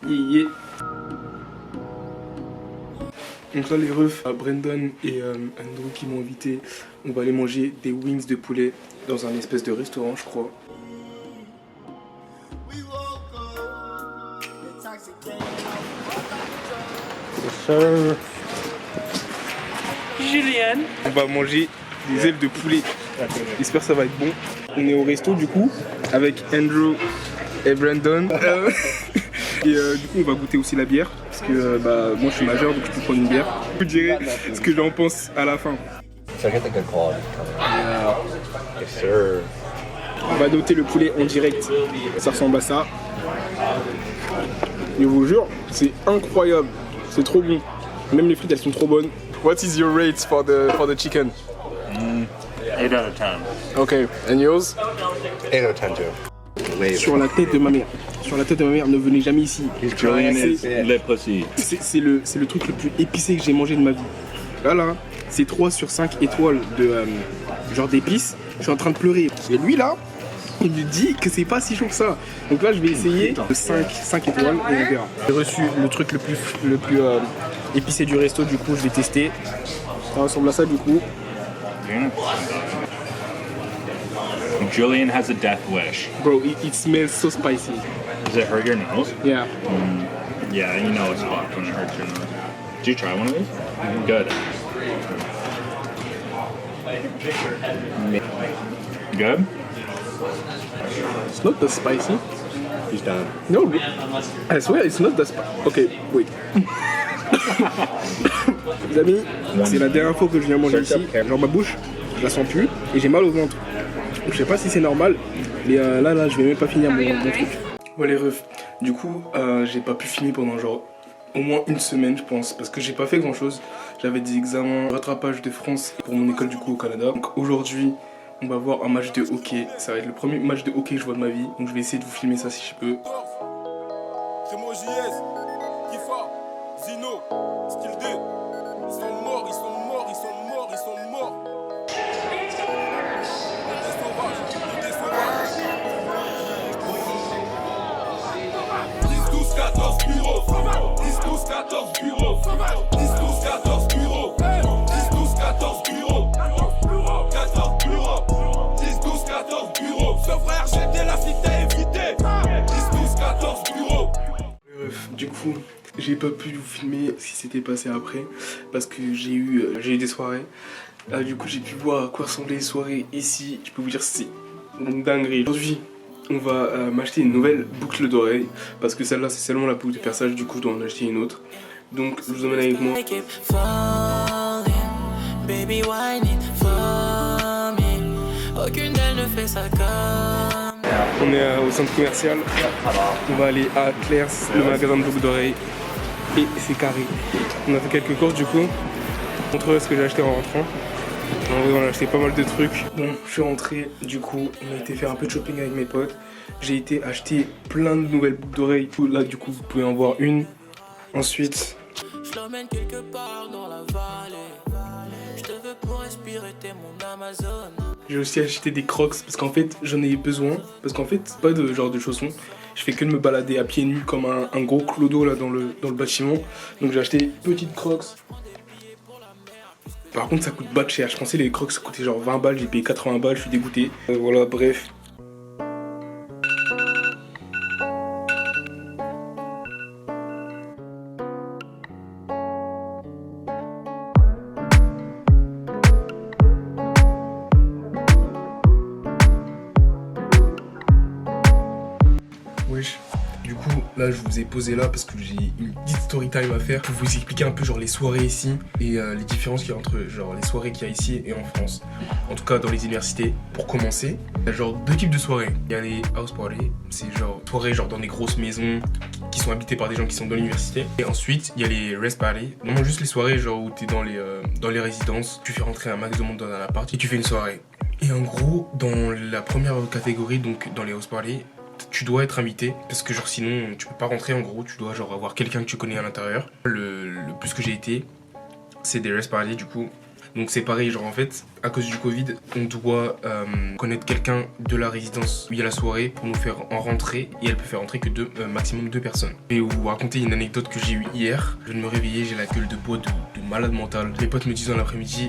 Yeah. Donc là les refs, Brandon et Andrew qui m'ont invité, on va aller manger des wings de poulet dans un espèce de restaurant je crois. Julien. On va manger des ailes de poulet, j'espère que ça va être bon. On est au resto du coup avec Andrew et Brandon. Et du coup on va goûter aussi la bière parce que moi je suis majeur donc je peux prendre une bière. Je vous dirai ce que j'en pense à la fin. Yes, sir. On va noter le poulet en direct, ça ressemble à ça. Je vous jure, c'est incroyable, c'est trop bon. Même les frites elles sont trop bonnes. What is your rate for the chicken? 8 out of 10. Okay, and yours? 8 out of 10 too. Sur la tête de ma mère. Sur la tête de ma mère, ne venez jamais ici. Julian is lip pussy. C'est le truc le plus épicé que j'ai mangé de ma vie. Là, c'est 3 sur 5 étoiles de genre d'épices. Je suis en train de pleurer. Et lui là, il me dit que c'est pas si chaud que ça. Donc là, je vais essayer 5 étoiles et on verra. J'ai reçu le truc le plus épicé du resto, du coup, je vais tester. Ça ressemble à ça du coup. Julian has a death wish. Bro, it smells so spicy. Does it hurt your nose? Yeah. Yeah, you know it's fucked when it hurts your nose. Did you try one of these? Good. Good? It's not that spicy. He's done. No, I swear it's not that spicy. Ok, wait. Les amis, c'est la dernière fois que je viens manger ici. Genre ma bouche, je la sens plus et j'ai mal au ventre. Donc, je sais pas si c'est normal, mais là, je vais même pas finir mon truc. Bon les refs, du coup, j'ai pas pu finir pendant genre au moins une semaine je pense, parce que j'ai pas fait grand chose. J'avais des examens, rattrapage de France pour mon école du coup au Canada. Donc aujourd'hui, on va voir un match de hockey. Ça va être le premier match de hockey que je vois de ma vie, donc je vais essayer de vous filmer ça si je peux. C'est mon JS, Kifa, Zino, Style 2. Ils sont morts, ils sont morts, ils sont morts, ils sont morts. Des sauvages, des sauvages. 10, 12, 14 bureaux. 10, 12, 14 bureaux. 10, 12, 14 bureaux. 10, 12, 14 bureaux. 14 bureaux. 10, 12, 14 bureaux. Ce frère, j'étais là si t'as évité. 10, 12, 14 bureaux. Du coup, j'ai pas pu vous filmer ce qui s'était passé après parce que j'ai eu des soirées. Du coup, j'ai pu voir à quoi ressemblaient les soirées ici. Je peux vous dire c'est une dinguerie. Aujourd'hui, on va m'acheter une nouvelle boucle d'oreille parce que celle-là, c'est seulement la boucle de perçage. Du coup, je dois en acheter une autre. Donc, je vous emmène avec moi. Baby, wine it for me. Aucune d'elles ne fait ça comme. On est au centre commercial. On va aller à Claire's, le magasin de boucles d'oreilles. Et c'est carré. On a fait quelques courses du coup. Je montrerai ce que j'ai acheté en rentrant. En vrai, on a acheté pas mal de trucs. Bon, je suis rentré. Du coup, on a été faire un peu de shopping avec mes potes. J'ai été acheter plein de nouvelles boucles d'oreilles. Là, du coup, vous pouvez en voir une. Ensuite, Je l'emmène quelque part dans la vallée. Je te veux pour respirer, t'es mon Amazon. j'ai aussi acheté des crocs parce qu'en fait, j'en ai besoin. Parce qu'en fait, c'est pas de genre de chaussons. Je fais que de me balader à pieds nus comme un gros clodo là dans le bâtiment. Donc j'ai acheté des petites crocs. Par contre, ça coûte pas de cher. Je pensais les crocs ça coûtait genre 20 balles. J'ai payé 80 balles, je suis dégoûté. Voilà, bref. Wesh, du coup là je vous ai posé là parce que j'ai une petite story time à faire pour vous expliquer un peu genre les soirées ici et les différences qu'il y a entre genre les soirées qu'il y a ici et en France. En tout cas dans les universités. Pour commencer, il y a genre deux types de soirées. Il y a les house parties, c'est genre soirées genre dans des grosses maisons qui sont habitées par des gens qui sont dans l'université. Et ensuite il y a les rest parties, vraiment juste les soirées genre où t'es dans les résidences, tu fais rentrer un max de monde dans un appart et tu fais une soirée. Et en gros dans la première catégorie, donc dans les house parties, tu dois être invité parce que genre sinon tu peux pas rentrer. En gros tu dois genre avoir quelqu'un que tu connais à l'intérieur. Le plus que j'ai été c'est des rest parties du coup. Donc c'est pareil, genre en fait, à cause du Covid, on doit connaître quelqu'un de la résidence où il y a la soirée pour nous faire en rentrer, et elle peut faire rentrer que maximum 2 personnes. Je vais vous raconter une anecdote que j'ai eue hier. Je viens de me réveiller, j'ai la gueule de bois de malade mental. Mes potes me disent dans l'après-midi,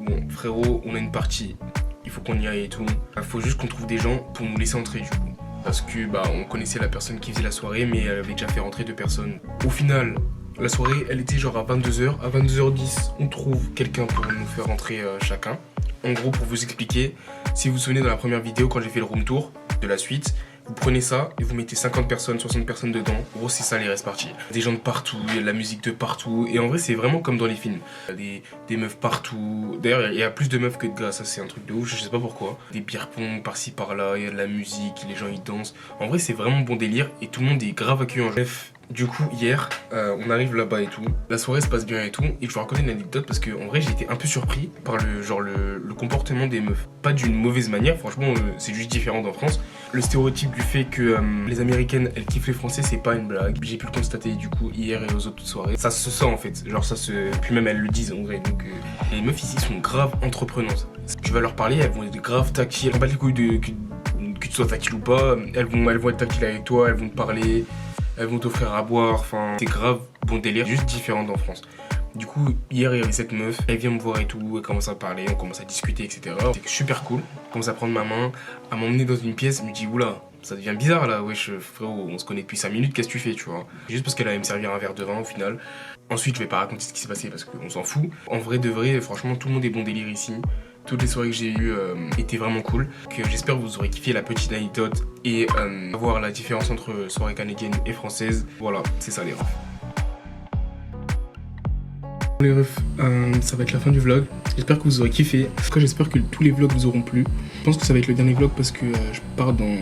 bon frérot, on a une partie, il faut qu'on y aille et tout. Il faut juste qu'on trouve des gens pour nous laisser entrer du coup. Parce que on connaissait la personne qui faisait la soirée, mais elle avait déjà fait rentrer 2 personnes. Au final, la soirée, elle était genre à 22h. À 22h10, on trouve quelqu'un pour nous faire rentrer chacun. En gros, pour vous expliquer, si vous vous souvenez dans la première vidéo, quand j'ai fait le room tour de la suite, vous prenez ça et vous mettez 50 personnes, 60 personnes dedans. En gros, c'est ça les restes parties. Des gens de partout, il y a de la musique de partout. Et en vrai, c'est vraiment comme dans les films. Il y a des meufs partout. D'ailleurs, il y a plus de meufs que de gars. Ça, c'est un truc de ouf, je sais pas pourquoi. Des bière-pongs par-ci, par-là. Il y a de la musique, les gens, ils dansent. En vrai, c'est vraiment bon délire. Et tout le monde est grave accueillant. Bref, du coup, hier, on arrive là-bas et tout. La soirée se passe bien et tout. Et je vais raconter une anecdote parce que en vrai, j'ai été un peu surpris par le comportement des meufs. Pas d'une mauvaise manière, franchement, c'est juste différent en France. Le stéréotype du fait que les Américaines, elles kiffent les Français, c'est pas une blague. J'ai pu le constater du coup hier et aux autres soirées. Ça se sent en fait, genre ça se... Puis même elles le disent en vrai. Donc les meufs ici sont grave entreprenantes. Tu vas leur parler, elles vont être grave tactiles. Pas les couilles que tu sois tactile ou pas. Elles vont être tactiles avec toi, elles vont te parler. Elles vont t'offrir à boire, enfin c'est grave bon délire, juste différent en France. Du coup, hier il y avait cette meuf, elle vient me voir et tout, elle commence à parler, on commence à discuter, etc. C'était super cool, elle commence à prendre ma main, à m'emmener dans une pièce, elle me dit oula, ça devient bizarre là, wesh frérot, on se connaît depuis 5 minutes, qu'est-ce que tu fais, tu vois. Juste parce qu'elle allait me servir un verre de vin au final. Ensuite, je vais pas raconter ce qui s'est passé parce qu'on s'en fout. En vrai de vrai, franchement, tout le monde est bon délire ici. Toutes les soirées que j'ai eues étaient vraiment cool. J'espère que vous aurez kiffé la petite anecdote et voir la différence entre soirée canadienne et française. Voilà, c'est ça les refs. Les refs, ça va être la fin du vlog. J'espère que vous aurez kiffé. En tout cas, j'espère que tous les vlogs vous auront plu. Je pense que ça va être le dernier vlog parce que je pars dans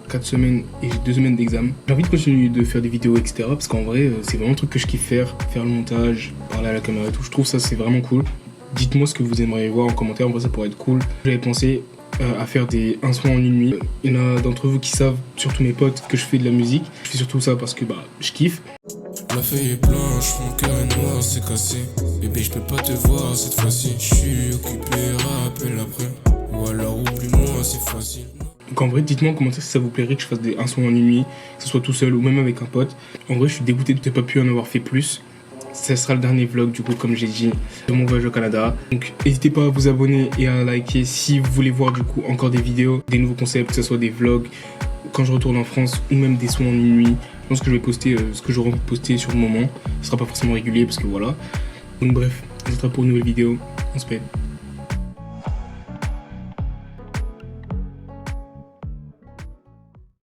4 semaines et j'ai 2 semaines d'examen. J'ai envie de continuer de faire des vidéos, etc. Parce qu'en vrai, c'est vraiment un truc que je kiffe faire le montage, parler à la caméra et tout. Je trouve ça, c'est vraiment cool. Dites-moi ce que vous aimeriez voir en commentaire, en vrai ça pourrait être cool. J'avais pensé à faire des un son en une nuit. Il y en a d'entre vous qui savent, surtout mes potes, que je fais de la musique. Je fais surtout ça parce que je kiffe. La feuille est blanche, mon cœur est noir, c'est cassé. Bébé, je peux pas te voir cette fois-ci. Je suis occupé, rappelle après. Ou alors oublie-moi, c'est facile. Donc en vrai, dites-moi en commentaire si ça vous plairait que je fasse un son en une nuit, que ce soit tout seul ou même avec un pote. En vrai, je suis dégoûté de ne pas pu en avoir fait plus. Ce sera le dernier vlog du coup comme j'ai dit de mon voyage au Canada. Donc n'hésitez pas à vous abonner et à liker si vous voulez voir du coup encore des vidéos, des nouveaux concepts, que ce soit des vlogs quand je retourne en France ou même des sons en une nuit. Je pense que je vais poster ce que j'aurai envie de poster sur le moment. Ce sera pas forcément régulier parce que voilà. Donc bref, on se retrouve pour une nouvelle vidéo. On se pète.